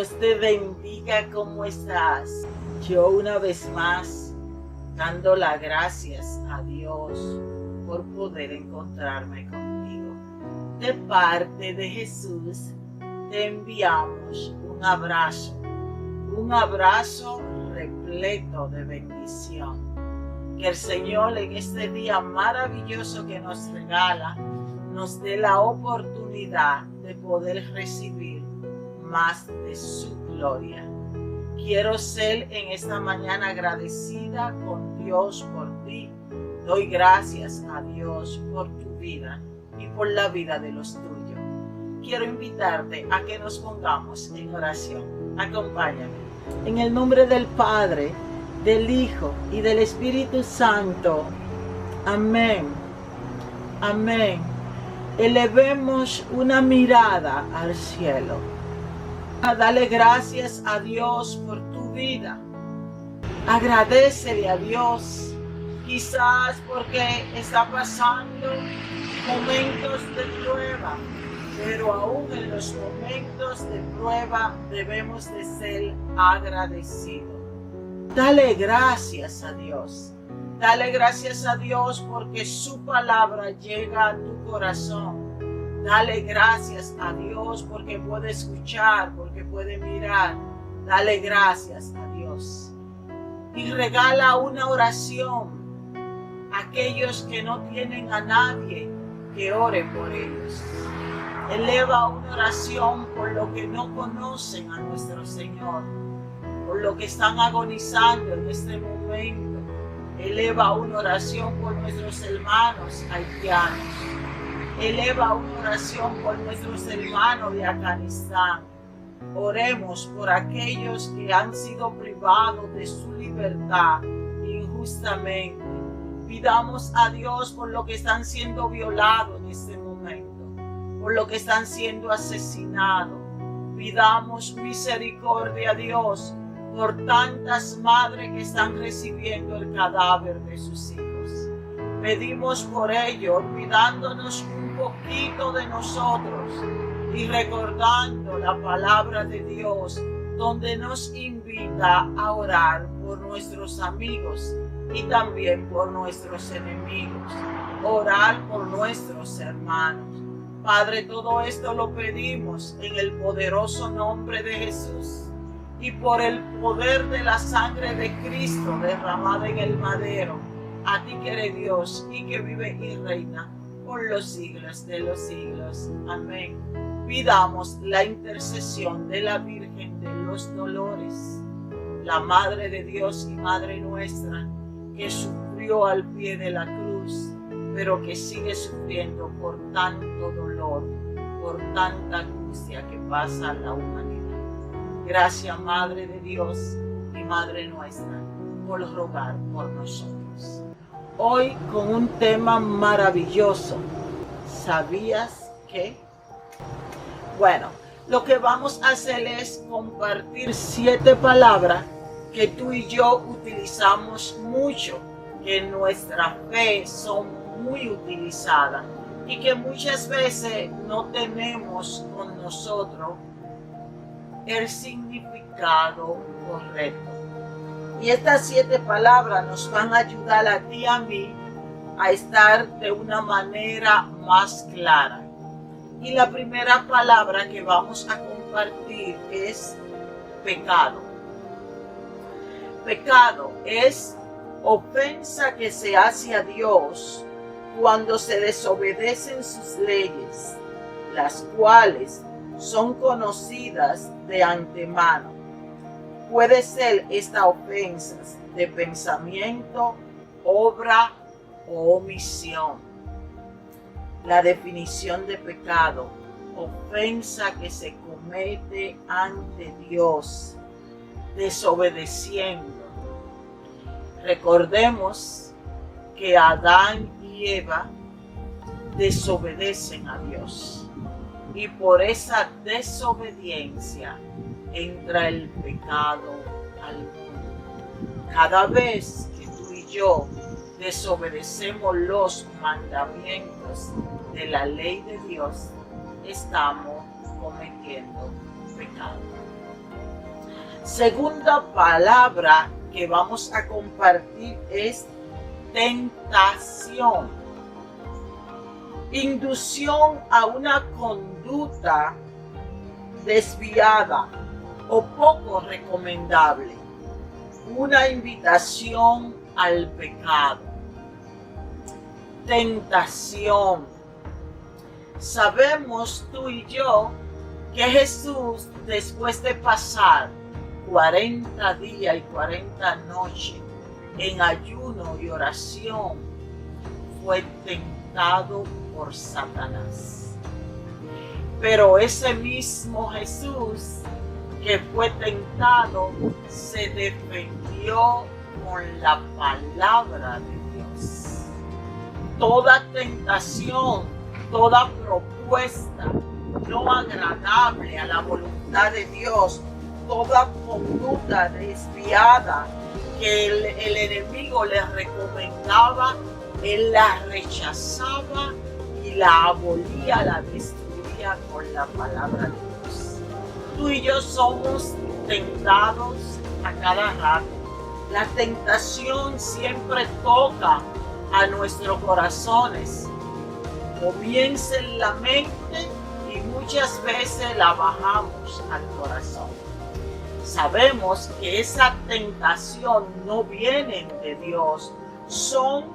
Dios te bendiga, ¿cómo estás? Yo una vez más dando las gracias a Dios por poder encontrarme contigo. De parte de Jesús te enviamos un abrazo repleto de bendición. Que el Señor en este día maravilloso que nos regala nos dé la oportunidad de poder recibir más de su gloria. Quiero ser en esta mañana agradecida con Dios por ti. Doy gracias a Dios por tu vida y por la vida de los tuyos. Quiero invitarte a que nos pongamos en oración. Acompáñame. En el nombre del Padre, del Hijo y del Espíritu Santo. Amén. Amén. Elevemos una mirada al cielo. Dale gracias a Dios por tu vida. Agradécele a Dios, quizás porque está pasando momentos de prueba, pero aún en los momentos de prueba debemos de ser agradecidos. Dale gracias a Dios. Dale gracias a Dios porque su palabra llega a tu corazón. Dale gracias a Dios porque puede escuchar, porque puede mirar. Dale gracias a Dios. Y regala una oración a aquellos que no tienen a nadie que ore por ellos. Eleva una oración por los que no conocen a nuestro Señor, por los que están agonizando en este momento. Eleva una oración por nuestros hermanos haitianos. Eleva una oración por nuestros hermanos de Afganistán. Oremos por aquellos que han sido privados de su libertad injustamente. Pidamos a Dios por los que están siendo violados en este momento, por los que están siendo asesinados. Pidamos misericordia a Dios por tantas madres que están recibiendo el cadáver de sus hijos. Pedimos por ello, olvidándonos un poquito de nosotros y recordando la palabra de Dios, donde nos invita a orar por nuestros amigos y también por nuestros enemigos, orar por nuestros hermanos. Padre, todo esto lo pedimos en el poderoso nombre de Jesús y por el poder de la sangre de Cristo derramada en el madero. A ti que eres Dios y que vive y reina por los siglos de los siglos. Amén. Pidamos la intercesión de la Virgen de los Dolores, la Madre de Dios y Madre nuestra, que sufrió al pie de la cruz, pero que sigue sufriendo por tanto dolor, por tanta angustia que pasa la humanidad. Gracias, Madre de Dios y Madre nuestra, por rogar por nosotros. Hoy con un tema maravilloso. ¿Sabías que? Bueno, lo que vamos a hacer es compartir 7 palabras que tú y yo utilizamos mucho, que en nuestra fe son muy utilizadas y que muchas veces no tenemos con nosotros el significado correcto. Y estas 7 palabras nos van a ayudar a ti y a mí a estar de una manera más clara. Y la primera palabra que vamos a compartir es pecado. Pecado es ofensa que se hace a Dios cuando se desobedecen sus leyes, las cuales son conocidas de antemano. Puede ser esta ofensa de pensamiento, obra o omisión. La definición de pecado: ofensa que se comete ante Dios, desobedeciendo. Recordemos que Adán y Eva desobedecen a Dios y por esa desobediencia entra el pecado al mundo. Cada vez que tú y yo desobedecemos los mandamientos de la ley de Dios, estamos cometiendo pecado. Segunda palabra que vamos a compartir es tentación. Inducción a una conducta desviada o poco recomendable. Una invitación al pecado. Tentación. Sabemos tú y yo que Jesús, después de pasar 40 días y 40 noches en ayuno y oración, fue tentado por Satanás. Pero ese mismo Jesús que fue tentado se defendió con la palabra de Dios. Toda tentación, toda propuesta no agradable a la voluntad de Dios, toda conducta desviada que el enemigo le recomendaba, él la rechazaba y la abolía, la destruía con la palabra de Dios. Tú y yo somos tentados a cada rato. La tentación siempre toca a nuestros corazones. Comienza en la mente y muchas veces la bajamos al corazón. Sabemos que esa tentación no viene de Dios, son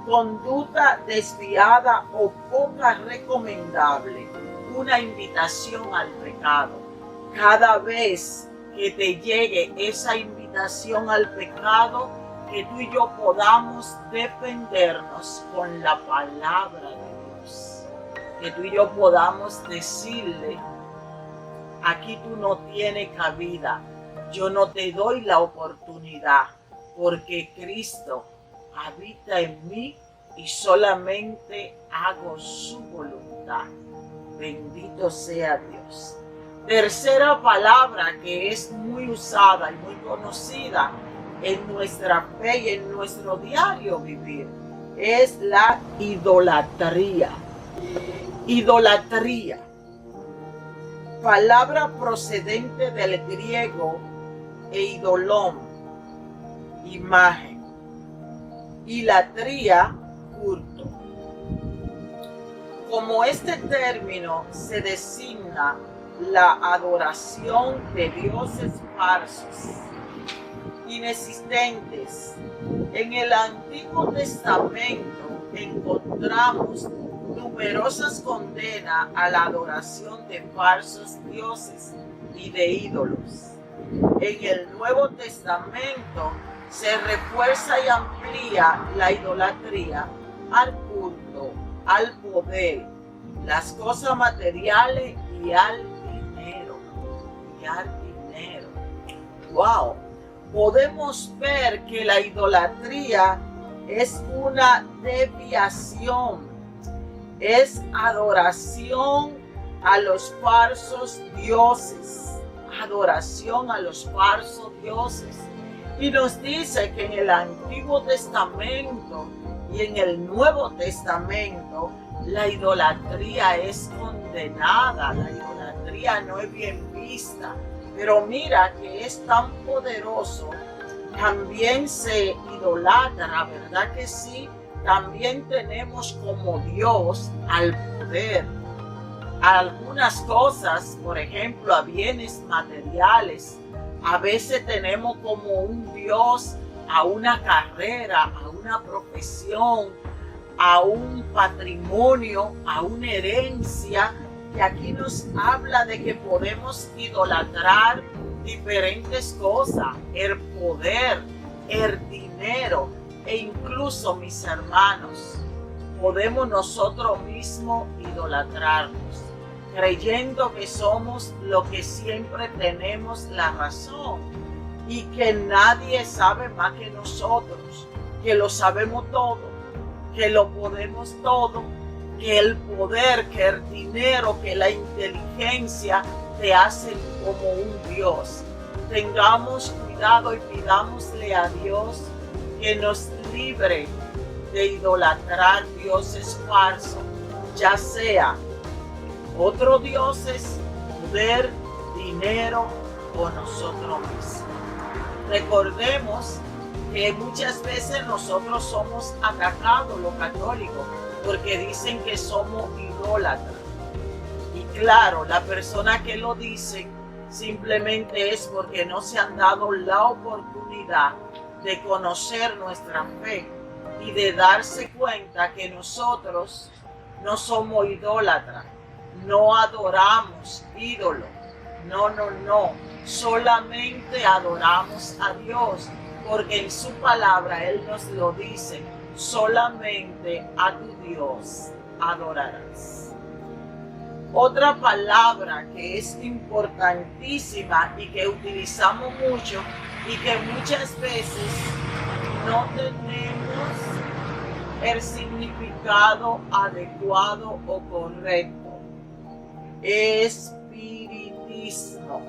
conducta desviada o poca recomendable, una invitación al pecado. Cada vez que te llegue esa invitación al pecado, que tú y yo podamos defendernos con la palabra de Dios. Que tú y yo podamos decirle, aquí tú no tienes cabida, yo no te doy la oportunidad, porque Cristo habita en mí y solamente hago su voluntad. Bendito sea Dios. Tercera palabra que es muy usada y muy conocida en nuestra fe y en nuestro diario vivir es la idolatría. Idolatría. Palabra procedente del griego eidolón, imagen. Idolatría, culto. Como este término se designa la adoración de dioses falsos, inexistentes, en el Antiguo Testamento encontramos numerosas condenas a la adoración de falsos dioses y de ídolos. En el Nuevo Testamento se refuerza y amplía la idolatría al culto, al poder, las cosas materiales y al dinero. ¡Wow! Podemos ver que la idolatría es una desviación, es adoración a los falsos dioses, adoración a los falsos dioses. Y nos dice que en el Antiguo Testamento y en el Nuevo Testamento la idolatría es condenada, la idolatría no es bien vista. Pero mira que es tan poderoso, también se idolatra, ¿verdad que sí? También tenemos como Dios al poder. Algunas cosas, por ejemplo, a bienes materiales, a veces tenemos como un Dios a una carrera, a una profesión, a un patrimonio, a una herencia. Y aquí nos habla de que podemos idolatrar diferentes cosas, el poder, el dinero e incluso, mis hermanos, podemos nosotros mismos idolatrarnos, creyendo que somos lo que siempre tenemos la razón y que nadie sabe más que nosotros, que lo sabemos todo, que lo podemos todo, que el poder, que el dinero, que la inteligencia te hacen como un Dios. Tengamos cuidado y pidámosle a Dios que nos libre de idolatrar dioses falsos, ya sea otros dioses, poder, dinero o nosotros mismos. Recordemos que muchas veces nosotros somos atacados, los católicos, porque dicen que somos idólatras. Y claro, la persona que lo dice simplemente es porque no se han dado la oportunidad de conocer nuestra fe y de darse cuenta que nosotros no somos idólatras, no adoramos ídolos, no, solamente adoramos a Dios, porque en su palabra Él nos lo dice, solamente a tu Dios adorarás. Otra palabra que es importantísima y que utilizamos mucho y que muchas veces no tenemos el significado adecuado o correcto. Espiritismo.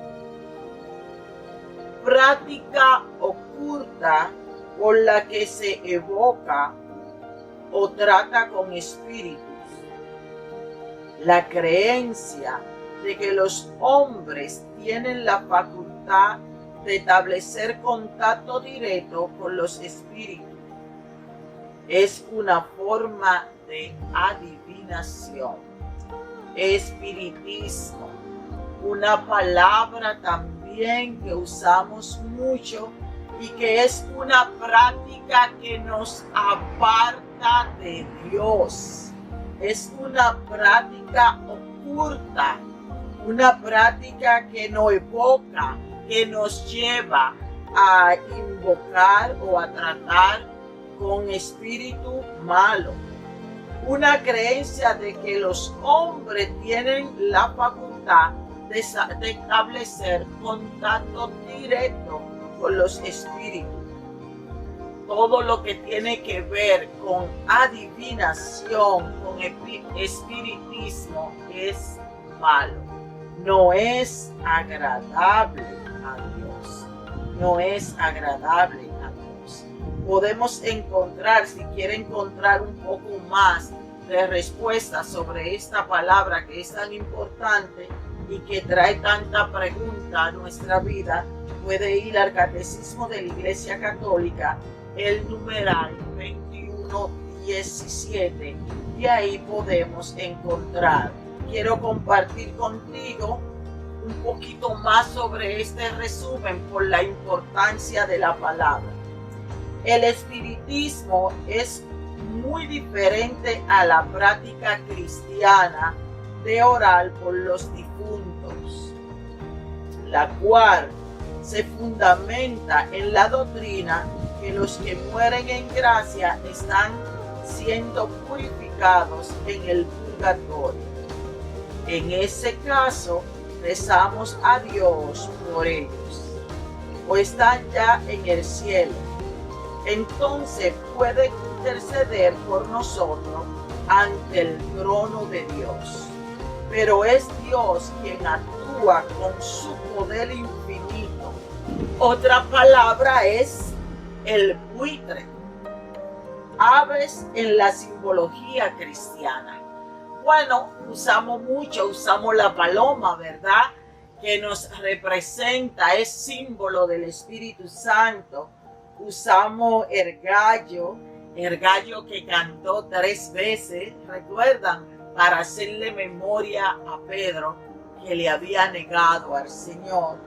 Práctica oculta por la que se evoca o trata con espíritus. La creencia de que los hombres tienen la facultad de establecer contacto directo con los espíritus es una forma de adivinación. Espiritismo, una palabra también que usamos mucho y que es una práctica que nos aparta de Dios. Es una práctica oculta, una práctica que nos evoca, que nos lleva a invocar o a tratar con espíritu malo. Una creencia de que los hombres tienen la facultad de establecer contacto directo con los espíritus. Todo lo que tiene que ver con adivinación, con espiritismo, es malo. No es agradable a Dios. No es agradable a Dios. Podemos encontrar, si quiere encontrar un poco más de respuesta sobre esta palabra que es tan importante y que trae tanta pregunta a nuestra vida, puede ir al Catecismo de la Iglesia Católica, el numeral 2117, y ahí podemos encontrar. Quiero compartir contigo un poquito más sobre este resumen por la importancia de la palabra. El espiritismo es muy diferente a la práctica cristiana de orar por los difuntos, la cual se fundamenta en la doctrina que los que mueren en gracia están siendo purificados en el purgatorio. En ese caso, rezamos a Dios por ellos, o están ya en el cielo. Entonces pueden interceder por nosotros ante el trono de Dios. Pero es Dios quien actúa con su poder infinito. Otra palabra es el buitre. Aves en la simbología cristiana. Bueno, usamos la paloma, ¿verdad? Que nos representa, es símbolo del Espíritu Santo. Usamos el gallo que cantó 3 veces, ¿recuerdan? Para hacerle memoria a Pedro que le había negado al Señor.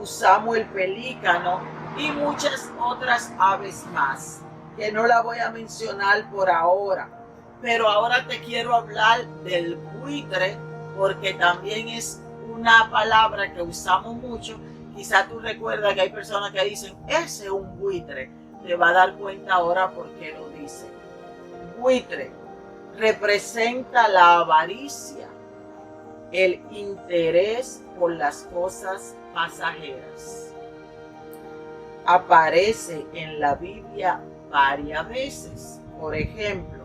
Usamos el pelícano y muchas otras aves más, que no la voy a mencionar por ahora. Pero ahora te quiero hablar del buitre, porque también es una palabra que usamos mucho. Quizá tú recuerdas que hay personas que dicen, ese es un buitre. Te va a dar cuenta ahora por qué lo dice. Buitre representa la avaricia, el interés por las cosas pasajeras. Aparece en la Biblia varias veces. Por ejemplo,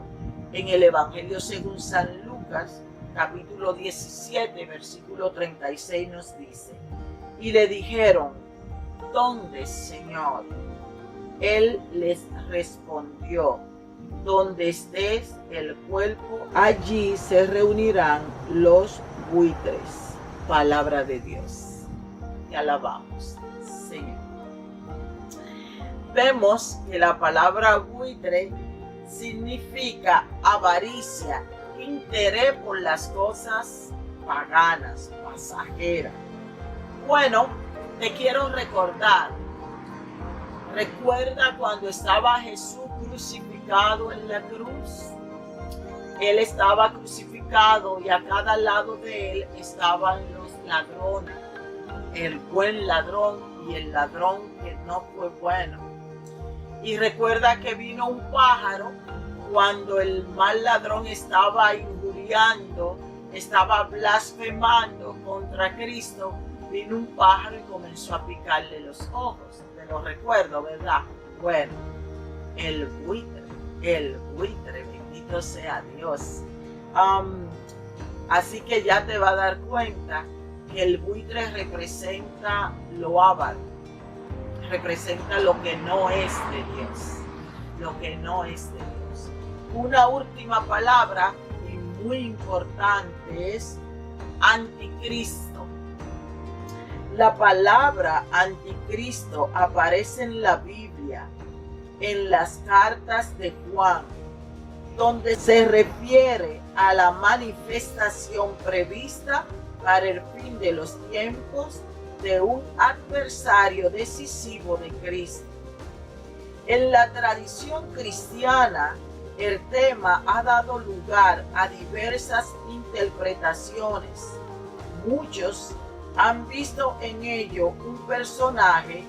en el Evangelio según San Lucas, capítulo 17, versículo 36 nos dice, y le dijeron, ¿dónde, Señor? Él les respondió, donde estés el cuerpo, allí se reunirán los buitres. Palabra de Dios. te alabamos, Señor. Vemos que la palabra buitre significa avaricia, interés por las cosas paganas, pasajeras. Bueno, te quiero recordar. ¿Recuerda cuando estaba Jesús crucificado en la cruz? Él estaba crucificado y a cada lado de él estaban los ladrones. El buen ladrón y el ladrón que no fue bueno. Y recuerda que vino un pájaro cuando el mal ladrón estaba injuriando, estaba blasfemando contra Cristo. Vino un pájaro y comenzó a picarle los ojos. Te lo recuerdo, ¿verdad? Bueno, el buitre, bendito sea Dios. Así que ya te va a dar cuenta que el buitre representa lo avaro, representa lo que no es de Dios, lo que no es de Dios. Una última palabra y muy importante es anticristo. La palabra anticristo aparece en la Biblia, en las cartas de Juan, donde se refiere a la manifestación prevista para el fin de los tiempos de un adversario decisivo de Cristo. En la tradición cristiana, el tema ha dado lugar a diversas interpretaciones. Muchos han visto en ello un personaje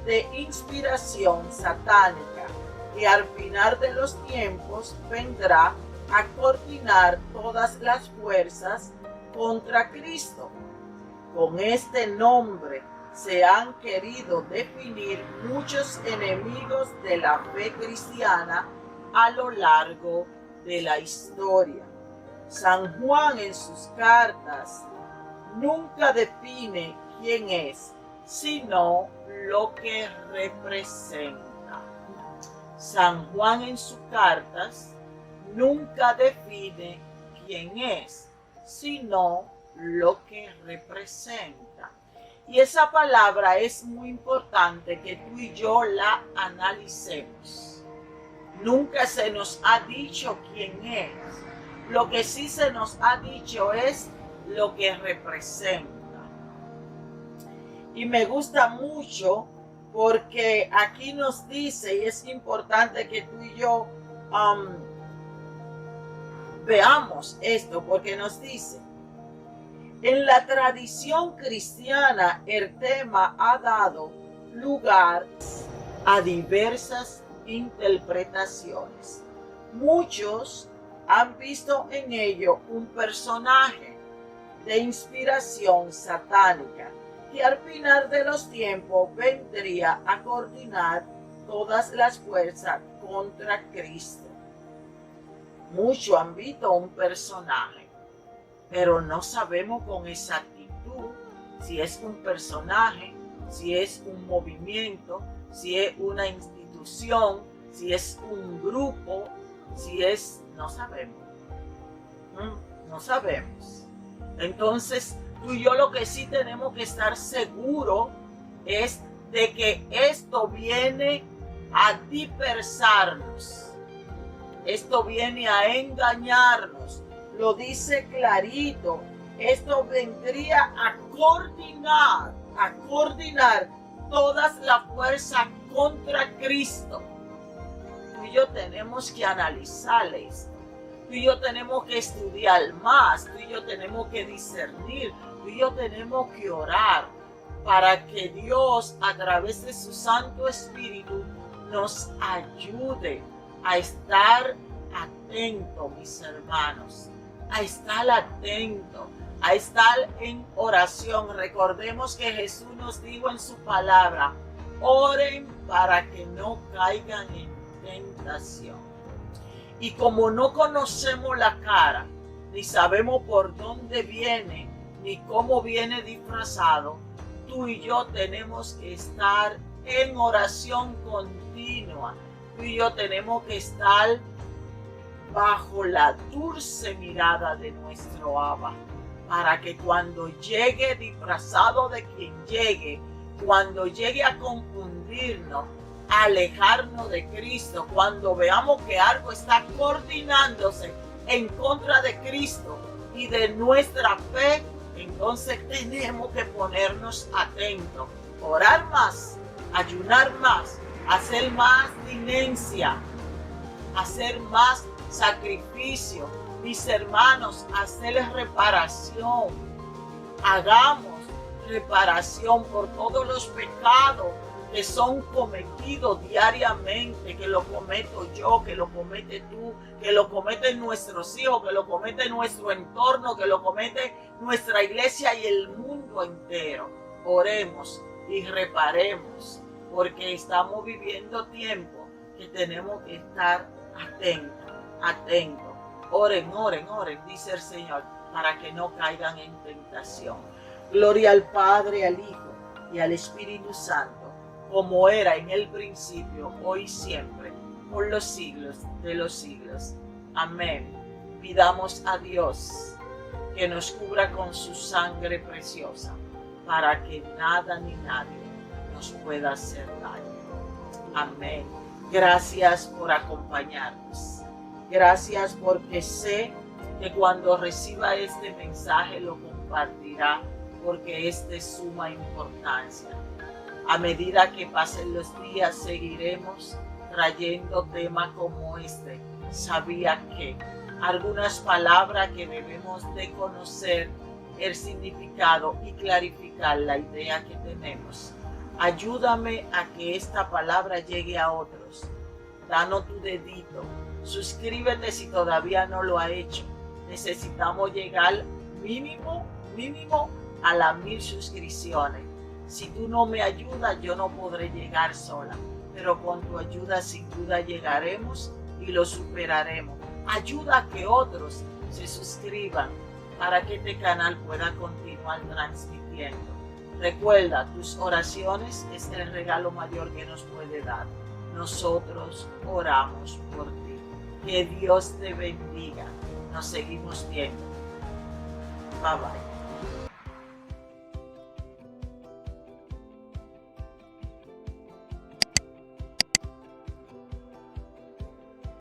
de inspiración satánica que al final de los tiempos vendrá a coordinar todas las fuerzas contra Cristo. Con este nombre se han querido definir muchos enemigos de la fe cristiana a lo largo de la historia. San Juan en sus cartas nunca define quién es, sino lo que representa. San Juan en sus cartas nunca define quién es, sino lo que representa. Y esa palabra es muy importante que tú y yo la analicemos. Nunca se nos ha dicho quién es. Lo que sí se nos ha dicho es lo que representa. Y me gusta mucho porque aquí nos dice, y es importante que tú y yo veamos esto, porque nos dice: en la tradición cristiana el tema ha dado lugar a diversas interpretaciones. Muchos han visto en ello un personaje de inspiración satánica que al final de los tiempos vendría a coordinar todas las fuerzas contra Cristo. Muchos han visto un personaje, pero no sabemos con exactitud si es un personaje, si es un movimiento, si es una institución, si es un grupo, si es... no sabemos. No sabemos. Entonces, tú y yo lo que sí tenemos que estar seguros es de que esto viene a dispersarnos. Esto viene a engañarnos. Lo dice clarito. Esto vendría a coordinar todas las fuerzas contra Cristo. Tú y yo tenemos que analizar esto. Tú y yo tenemos que estudiar más. Tú y yo tenemos que discernir. Tú y yo tenemos que orar para que Dios, a través de su Santo Espíritu, nos ayude a estar atentos, mis hermanos. A estar atentos, a estar en oración. Recordemos que Jesús nos dijo en su palabra: oren para que no caigan en tentación. Y como no conocemos la cara, ni sabemos por dónde viene, ni cómo viene disfrazado, tú y yo tenemos que estar en oración continua. Tú y yo tenemos que estar bajo la dulce mirada de nuestro Abba. para que cuando llegue disfrazado de quien llegue, cuando llegue a confundirnos, a alejarnos de Cristo, cuando veamos que algo está coordinándose en contra de Cristo y de nuestra fe, entonces tenemos que ponernos atentos, orar más, ayunar más, hacer más diligencia, hacer más sacrificio. Mis hermanos, hacer reparación. Hagamos reparación por todos los pecados que son cometidos diariamente, que lo cometo yo, que lo comete tú, que lo cometen nuestros hijos, que lo comete nuestro entorno, que lo comete nuestra iglesia y el mundo entero. Oremos y reparemos, porque estamos viviendo tiempo que tenemos que estar atentos. Oren, dice el Señor, para que no caigan en tentación. Gloria al Padre, al Hijo y al Espíritu Santo, como era en el principio, hoy y siempre, por los siglos de los siglos. Amén. Pidamos a Dios que nos cubra con su sangre preciosa, para que nada ni nadie nos pueda hacer daño. Amén. Gracias por acompañarnos. Gracias porque sé que cuando reciba este mensaje lo compartirá, porque es de suma importancia. A medida que pasen los días seguiremos trayendo temas como este. Sabía que algunas palabras que debemos de conocer el significado y clarificar la idea que tenemos. Ayúdame a que esta palabra llegue a otros. Danos tu dedito. Suscríbete si todavía no lo ha hecho. Necesitamos llegar mínimo a las 1000 suscripciones. Si tú no me ayudas, yo no podré llegar sola. Pero con tu ayuda sin duda llegaremos y lo superaremos. Ayuda a que otros se suscriban para que este canal pueda continuar transmitiendo. Recuerda, tus oraciones es el regalo mayor que nos puede dar. Nosotros oramos por ti. Que Dios te bendiga. Nos seguimos viendo. Bye bye.